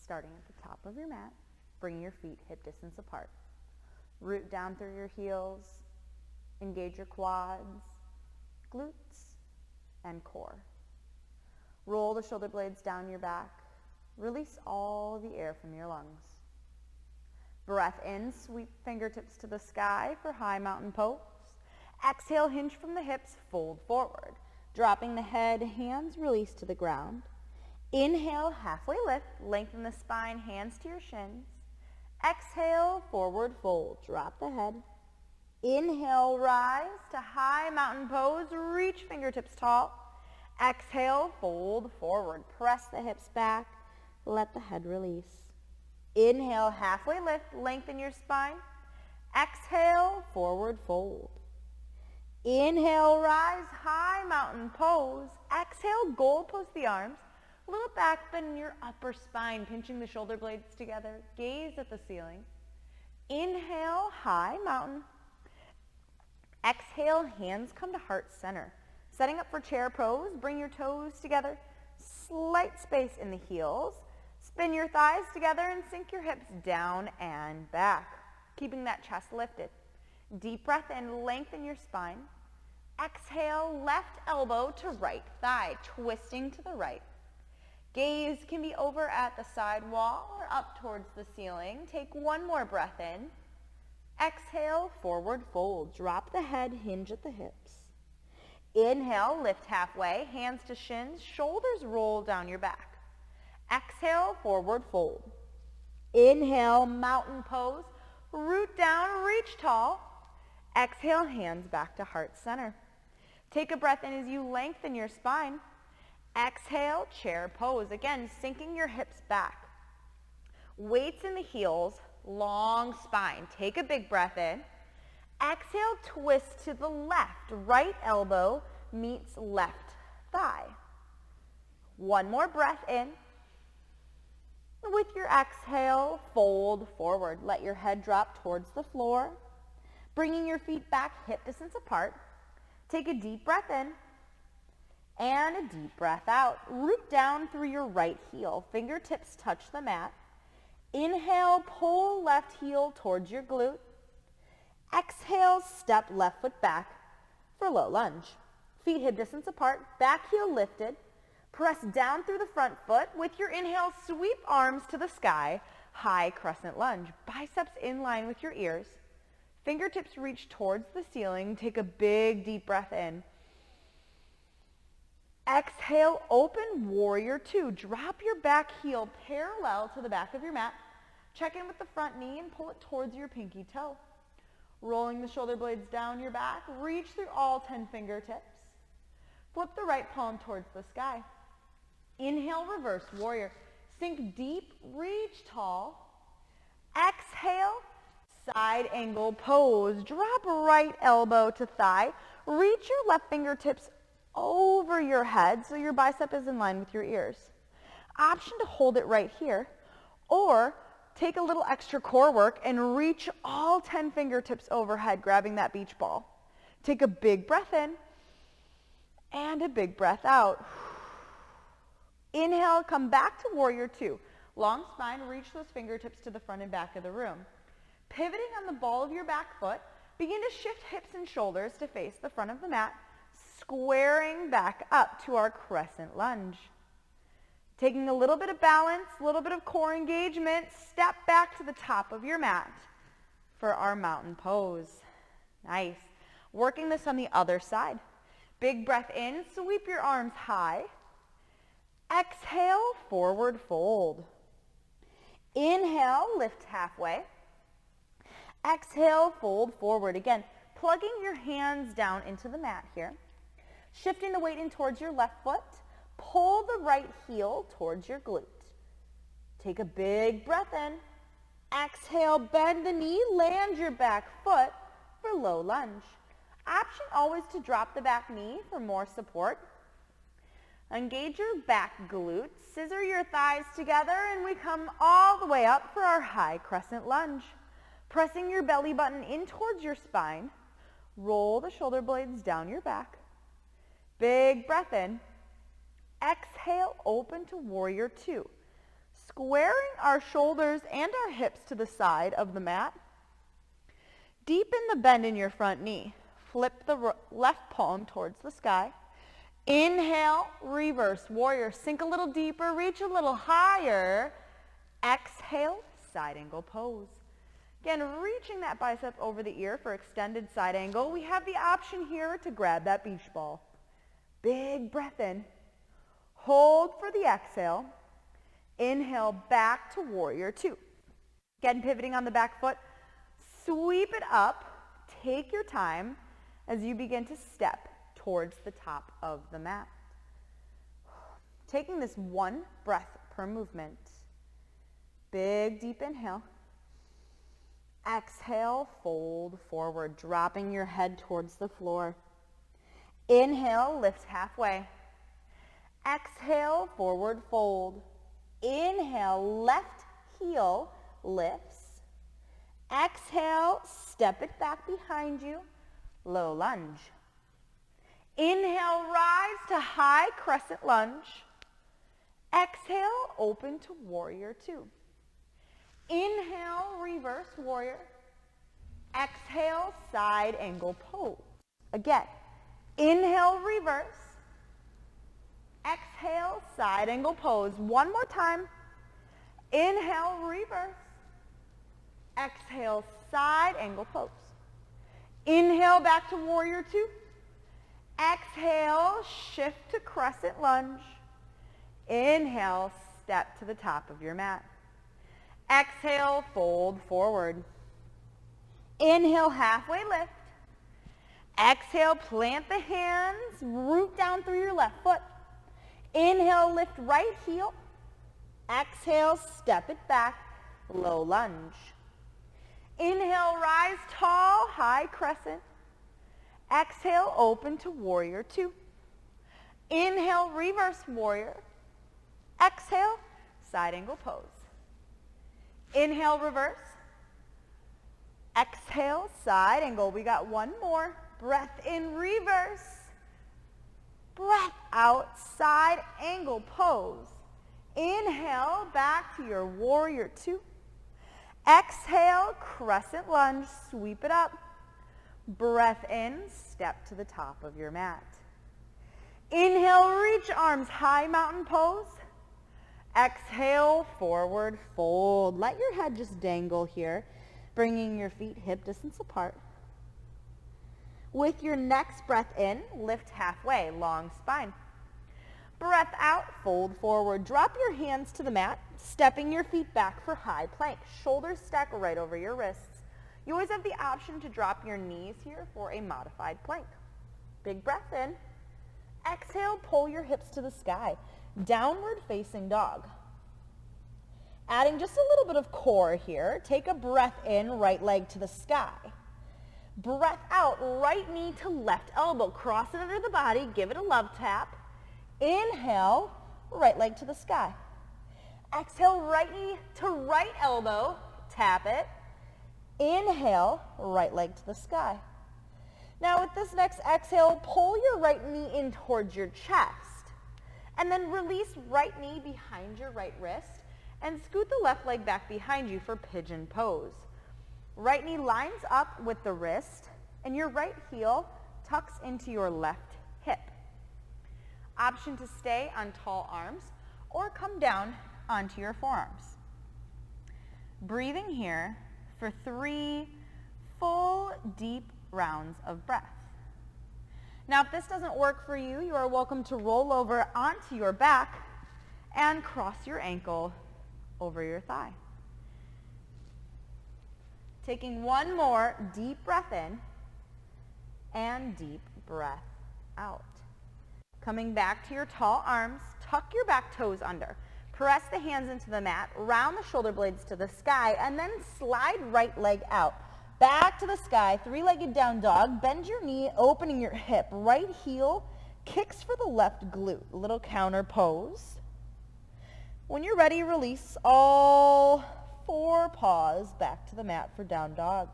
Starting at the top of your mat, bring your feet hip distance apart. Root down through your heels, engage your quads, glutes, and core. Roll the shoulder blades down your back. Release all the air from your lungs. Breath in, sweep fingertips to the sky for high mountain pose. Exhale, hinge from the hips, fold forward. Dropping the head, hands release to the ground. Inhale, halfway lift, lengthen the spine, hands to your shins. Exhale, forward fold, drop the head. Inhale, rise to high mountain pose, reach fingertips tall. Exhale, fold forward, press the hips back, let the head release. Inhale, halfway lift, lengthen your spine. Exhale, forward fold. Inhale, rise, high mountain pose. Exhale, gold post the arms. A little back bend in your upper spine, pinching the shoulder blades together. Gaze at the ceiling. Inhale, high mountain. Exhale, hands come to heart center. Setting up for chair pose, bring your toes together. Slight space in the heels. Spin your thighs together and sink your hips down and back, keeping that chest lifted. Deep breath in, lengthen your spine. Exhale, left elbow to right thigh, twisting to the right. Gaze can be over at the side wall or up towards the ceiling. Take one more breath in. Exhale, forward fold. Drop the head, hinge at the hips. Inhale, lift halfway, hands to shins, shoulders roll down your back. Exhale, forward fold. Inhale, mountain pose. Root down, reach tall. Exhale, hands back to heart center. Take a breath in as you lengthen your spine. Exhale, chair pose. Again, sinking your hips back. Weights in the heels, long spine. Take a big breath in. Exhale, twist to the left. Right elbow meets left thigh. One more breath in. With your exhale, fold forward. Let your head drop towards the floor. Bringing your feet back hip distance apart. Take a deep breath in and a deep breath out. Root down through your right heel. Fingertips touch the mat. Inhale, pull left heel towards your glute. Exhale, step left foot back for low lunge. Feet hip distance apart, back heel lifted. Press down through the front foot. With your inhale, sweep arms to the sky. High crescent lunge. Biceps in line with your ears. Fingertips reach towards the ceiling. Take a big deep breath in. Exhale, open warrior two. Drop your back heel parallel to the back of your mat. Check in with the front knee and pull it towards your pinky toe. Rolling the shoulder blades down your back. Reach through all 10 fingertips. Flip the right palm towards the sky. Inhale, reverse warrior. Sink deep, reach tall. Exhale, side angle pose. Drop right elbow to thigh. Reach your left fingertips over your head so your bicep is in line with your ears. Option to hold it right here, or take a little extra core work and reach all 10 fingertips overhead, grabbing that beach ball. Take a big breath in and a big breath out. Inhale, come back to warrior two. Long spine, reach those fingertips to the front and back of the room. Pivoting on the ball of your back foot, begin to shift hips and shoulders to face the front of the mat, squaring back up to our crescent lunge. Taking a little bit of balance, a little bit of core engagement, step back to the top of your mat for our mountain pose. Nice. Working this on the other side. Big breath in, sweep your arms high. Exhale, forward fold. Inhale, lift halfway. Exhale, fold forward. Again, plugging your hands down into the mat here. Shifting the weight in towards your left foot. Pull the right heel towards your glute. Take a big breath in. Exhale, bend the knee, land your back foot for low lunge. Option always to drop the back knee for more support. Engage your back glutes, scissor your thighs together, and we come all the way up for our high crescent lunge. Pressing your belly button in towards your spine, roll the shoulder blades down your back. Big breath in. Exhale, open to warrior two. Squaring our shoulders and our hips to the side of the mat. Deepen the bend in your front knee. Flip the left palm towards the sky. Inhale, reverse warrior. Sink a little deeper, reach a little higher. Exhale, side angle pose. Again, reaching that bicep over the ear for extended side angle. We have the option here to grab that beach ball. Big breath in. Hold for the exhale. Inhale, back to warrior two. Again, pivoting on the back foot. Sweep it up. Take your time as you begin to step towards the top of the mat. Taking this one breath per movement. Big, deep inhale. Exhale, fold forward, dropping your head towards the floor. Inhale, lift halfway. Exhale, forward fold. Inhale, left heel lifts. Exhale, step it back behind you, low lunge. Inhale, rise to high crescent lunge. Exhale, open to warrior two. Inhale, reverse warrior. Exhale, side angle pose. Again, inhale, reverse. Exhale, side angle pose. One more time. Inhale, reverse. Exhale, side angle pose. Inhale, back to warrior two. Exhale, shift to crescent lunge. Inhale, step to the top of your mat. Exhale, fold forward. Inhale, halfway lift. Exhale, plant the hands, root down through your left foot. Inhale, lift right heel. Exhale, step it back, low lunge. Inhale, rise tall, high crescent. Exhale, open to warrior two. Inhale, reverse warrior. Exhale, side angle pose. Inhale, reverse. Exhale, side angle. We got one more. Breath in, reverse. Breath out, side angle pose. Inhale, back to your warrior two. Exhale, crescent lunge, sweep it up. Breath in, step to the top of your mat. Inhale, reach arms, high mountain pose. Exhale, forward fold. Let your head just dangle here, bringing your feet hip distance apart. With your next breath in, lift halfway, long spine. Breath out, fold forward. Drop your hands to the mat, stepping your feet back for high plank. Shoulders stack right over your wrists. You always have the option to drop your knees here for a modified plank. Big breath in. Exhale, pull your hips to the sky. Downward facing dog. Adding just a little bit of core here. Take a breath in, right leg to the sky. Breath out, right knee to left elbow. Cross it under the body, give it a love tap. Inhale, right leg to the sky. Exhale, right knee to right elbow, tap it. Inhale, right leg to the sky. Now with this next exhale, pull your right knee in towards your chest. And then release right knee behind your right wrist and scoot the left leg back behind you for pigeon pose. Right knee lines up with the wrist and your right heel tucks into your left hip. Option to stay on tall arms or come down onto your forearms. Breathing here for 3 full deep rounds of breath. Now if this doesn't work for you, you are welcome to roll over onto your back and cross your ankle over your thigh. Taking one more deep breath in and deep breath out. Coming back to your tall arms, tuck your back toes under. Press the hands into the mat, round the shoulder blades to the sky, and then slide right leg out. Back to the sky, three-legged down dog. Bend your knee, opening your hip. Right heel kicks for the left glute. A little counter pose. When you're ready, release all 4 paws back to the mat for down dog.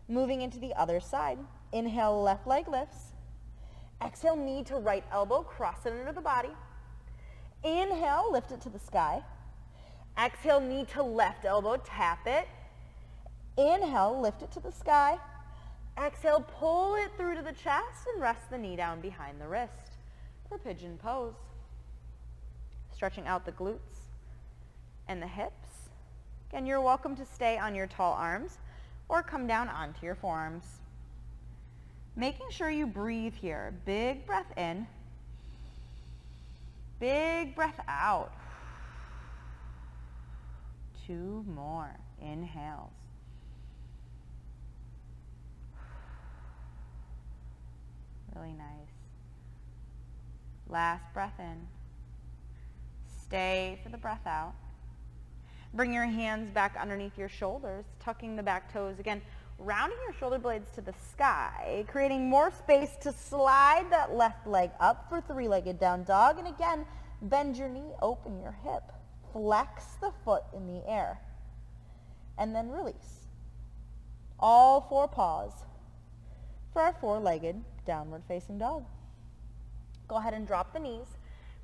Moving into the other side. Inhale, left leg lifts. Exhale, knee to right elbow, cross it under the body. Inhale, lift it to the sky. Exhale, knee to left elbow, tap it. Inhale, lift it to the sky. Exhale, pull it through to the chest and rest the knee down behind the wrist for pigeon pose. Stretching out the glutes and the hips. Again, you're welcome to stay on your tall arms or come down onto your forearms. Making sure you breathe here. Big breath in. Big breath out. 2 more inhales. Really nice. Last breath in. Stay for the breath out. Bring your hands back underneath your shoulders, tucking the back toes. Again, rounding your shoulder blades to the sky, creating more space to slide that left leg up for 3-legged down dog. And again, bend your knee, open your hip. Flex the foot in the air. And then release. All 4 paws for our 4-legged downward facing dog. Go ahead and drop the knees,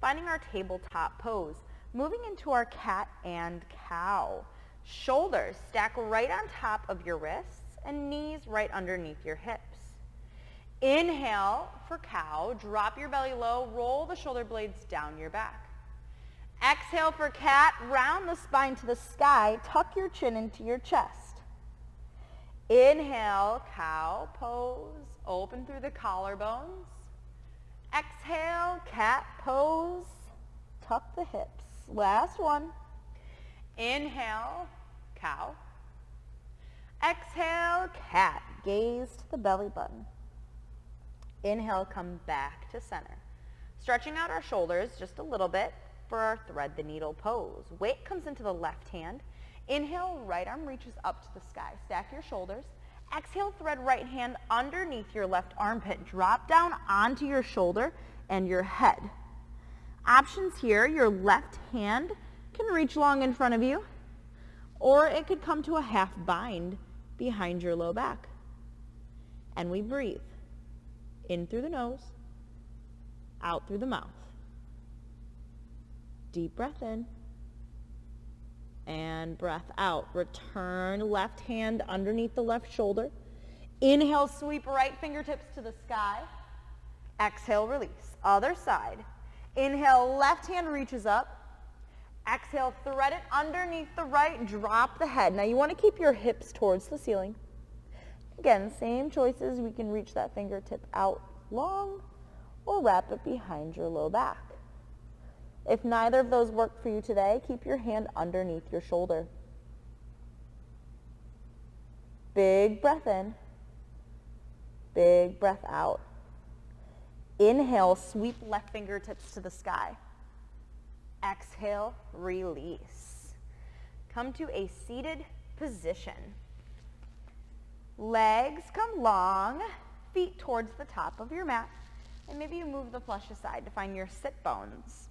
finding our tabletop pose. Moving into our cat and cow. Shoulders stack right on top of your wrists and knees right underneath your hips. Inhale for cow, drop your belly low, roll the shoulder blades down your back. Exhale for cat, round the spine to the sky, tuck your chin into your chest. Inhale, cow pose, open through the collarbones. Exhale, cat pose, tuck the hips. Last one. Inhale, cow. Exhale, cat. Gaze to the belly button. Inhale, come back to center. Stretching out our shoulders just a little bit for our thread the needle pose. Weight comes into the left hand. Inhale, right arm reaches up to the sky. Stack your shoulders. Exhale, thread right hand underneath your left armpit. Drop down onto your shoulder and your head. Options here, your left hand can reach long in front of you, or it could come to a half bind behind your low back. And we breathe. In through the nose, out through the mouth. Deep breath in, and breath out. Return left hand underneath the left shoulder. Inhale, sweep right fingertips to the sky. Exhale, release. Other side. Inhale, left hand reaches up. Exhale, thread it underneath the right, drop the head. Now you want to keep your hips towards the ceiling. Again, same choices. We can reach that fingertip out long or wrap it behind your low back. If neither of those work for you today, keep your hand underneath your shoulder. Big breath in. Big breath out. Inhale, sweep left fingertips to the sky. Exhale, release. Come to a seated position. Legs come long, feet towards the top of your mat, and maybe you move the flesh aside to find your sit bones.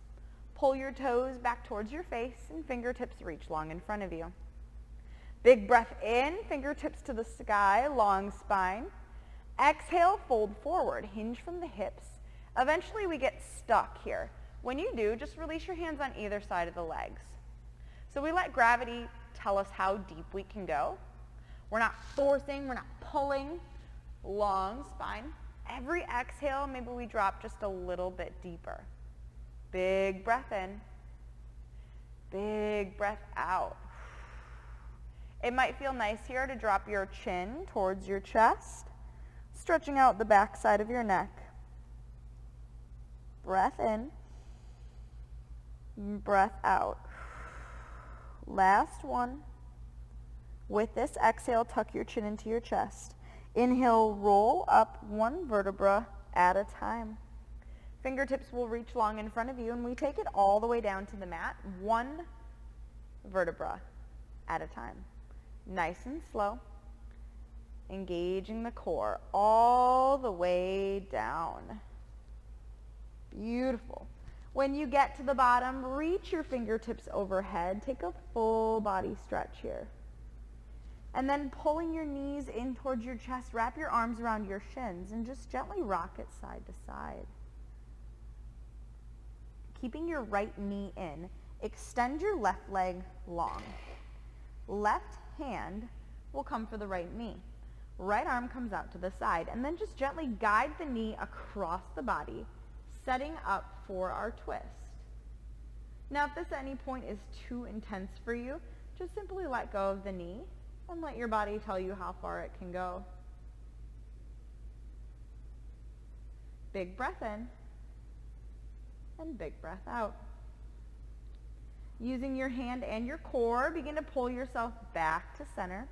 Pull your toes back towards your face and fingertips reach long in front of you. Big breath in, fingertips to the sky, long spine. Exhale, fold forward, hinge from the hips. Eventually we get stuck here. When you do, just release your hands on either side of the legs. So we let gravity tell us how deep we can go. We're not forcing, we're not pulling. Long spine. Every exhale, maybe we drop just a little bit deeper. Big breath in. Big breath out. It might feel nice here to drop your chin towards your chest, stretching out the back side of your neck. Breath in. Breath out. Last one. With this exhale, tuck your chin into your chest. Inhale, roll up one vertebra at a time. Fingertips will reach long in front of you, and we take it all the way down to the mat, one vertebra at a time. Nice and slow. Engaging the core all the way down. Beautiful. When you get to the bottom, reach your fingertips overhead. Take a full body stretch here. And then pulling your knees in towards your chest, wrap your arms around your shins and just gently rock it side to side. Keeping your right knee in Extend your left leg long. Left hand will come for the right knee. Right arm comes out to the side, and then just gently guide the knee across the body, setting up for our twist. Now, if this at any point is too intense for you, just simply let go of the knee and let your body tell you how far it can go. Big breath in and big breath out. Using your hand and your core, begin to pull yourself back to center.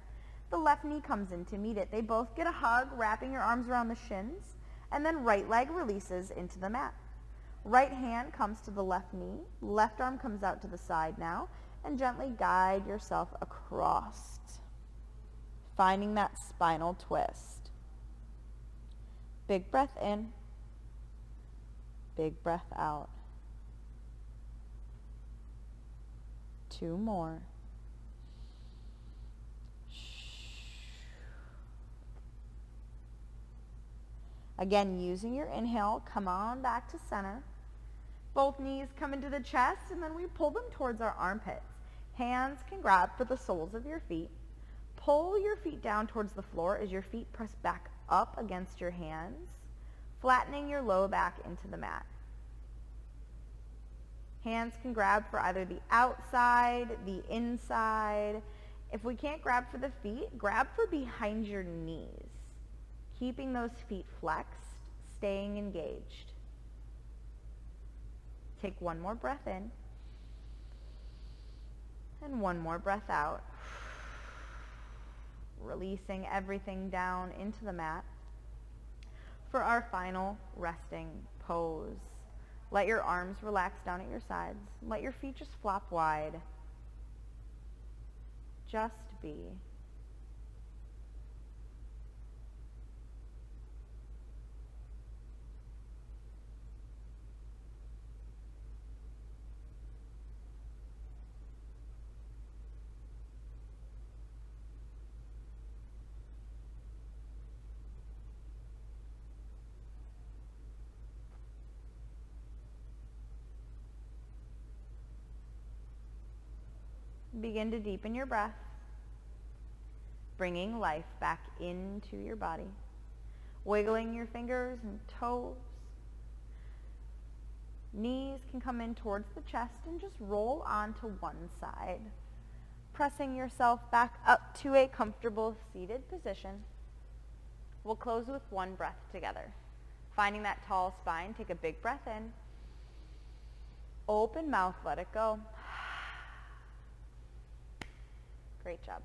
The left knee comes in to meet it. They both get a hug, wrapping your arms around the shins, and then right leg releases into the mat. Right hand comes to the left knee, left arm comes out to the side now, and gently guide yourself across, finding that spinal twist. Big breath in, big breath out. 2 more. Again, using your inhale, come on back to center. Both knees come into the chest, and then we pull them towards our armpits. Hands can grab for the soles of your feet. Pull your feet down towards the floor as your feet press back up against your hands, flattening your low back into the mat. Hands can grab for either the outside, the inside. If we can't grab for the feet, grab for behind your knees, keeping those feet flexed, staying engaged. Take 1 more breath in and 1 more breath out. Releasing everything down into the mat for our final resting pose. Let your arms relax down at your sides. Let your feet just flop wide. Just be. Begin to deepen your breath, bringing life back into your body, wiggling your fingers and toes. Knees can come in towards the chest and just roll onto one side, pressing yourself back up to a comfortable seated position. We'll close with 1 breath together. Finding that tall spine, take a big breath in. Open mouth, let it go. Great job.